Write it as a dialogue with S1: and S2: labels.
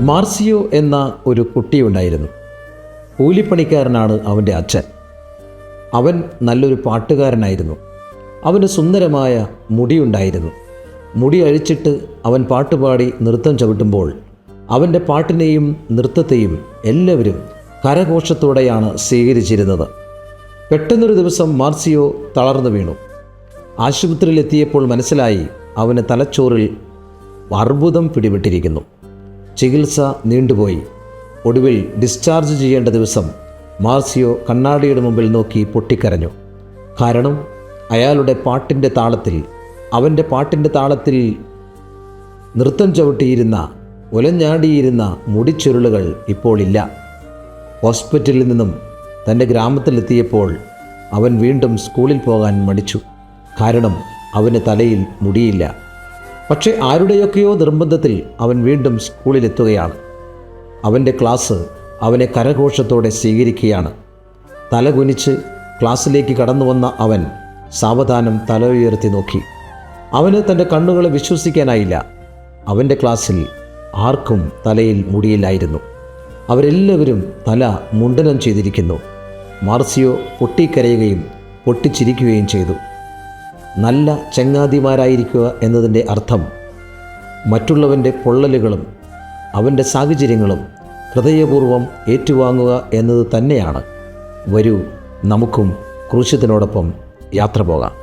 S1: Marcio എന്ന ഒരു കുട്ടിയുണ്ടായിരുന്നു. കൂലിപ്പണിക്കാരനാണ് അവൻ്റെ അച്ഛൻ. അവൻ നല്ലൊരു പാട്ടുകാരനായിരുന്നു. അവന് സുന്ദരമായ മുടിയുണ്ടായിരുന്നു. മുടി അഴിച്ചിട്ട് അവൻ പാട്ടുപാടി നൃത്തം ചവിട്ടുമ്പോൾ അവൻ്റെ പാട്ടിനെയും നൃത്തത്തെയും എല്ലാവരും കരഘോഷത്തോടെയാണ് സ്വീകരിച്ചിരുന്നത്. പെട്ടെന്നൊരു ദിവസം മാർസിയോ തളർന്നു വീണു. ആശുപത്രിയിലെത്തിയപ്പോൾ മനസ്സിലായി അവന് തലച്ചോറിൽ അർബുദം പിടിപെട്ടിരിക്കുന്നു. ചികിത്സ നീണ്ടുപോയി. ഒടുവിൽ ഡിസ്ചാർജ് ചെയ്യേണ്ട ദിവസം മാർസിയോ കണ്ണാടിയുടെ മുമ്പിൽ നോക്കി പൊട്ടിക്കരഞ്ഞു. കാരണം അയാളുടെ അവൻ്റെ പാട്ടിൻ്റെ താളത്തിൽ നൃത്തം ചവിട്ടിയിരുന്ന ഉലഞ്ഞാടിയിരുന്ന മുടിച്ചുരുളുകൾ ഇപ്പോൾ ഇല്ല. ഹോസ്പിറ്റലിൽ നിന്നും തൻ്റെ ഗ്രാമത്തിലെത്തിയപ്പോൾ അവൻ വീണ്ടും സ്കൂളിൽ പോകാൻ മടിച്ചു. കാരണം അവന് തലയിൽ മുടിയില്ല. പക്ഷേ ആരുടെയൊക്കെയോ നിർബന്ധത്തിൽ അവൻ വീണ്ടും സ്കൂളിലെത്തുകയാണ്. അവൻ്റെ ക്ലാസ് അവനെ കരഘോഷത്തോടെ സ്വീകരിക്കുകയാണ്. തല കുനിച്ച് ക്ലാസ്സിലേക്ക് കടന്നു വന്ന അവൻ സാവധാനം തല ഉയർത്തി നോക്കി. അവന് തൻ്റെ കണ്ണുകളെ വിശ്വസിക്കാനായില്ല. അവൻ്റെ ക്ലാസ്സിൽ ആർക്കും തലയിൽ മുടിയില്ലായിരുന്നു. അവരെല്ലാവരും തല മുണ്ടനം ചെയ്തിരിക്കുന്നു. മാർസിയോ പൊട്ടിക്കരയുകയും പൊട്ടിച്ചിരിക്കുകയും ചെയ്തു. നല്ല ചങ്ങാതിമാരായിരിക്കുക എന്നതിൻ്റെ അർത്ഥം മറ്റുള്ളവൻ്റെ പൊള്ളലുകളും അവൻ്റെ സാഹചര്യങ്ങളും ഹൃദയപൂർവ്വം ഏറ്റുവാങ്ങുക എന്നത് തന്നെയാണ്. വരൂ, നമുക്കും ക്രൂശത്തിനോടൊപ്പം യാത്ര പോകാം.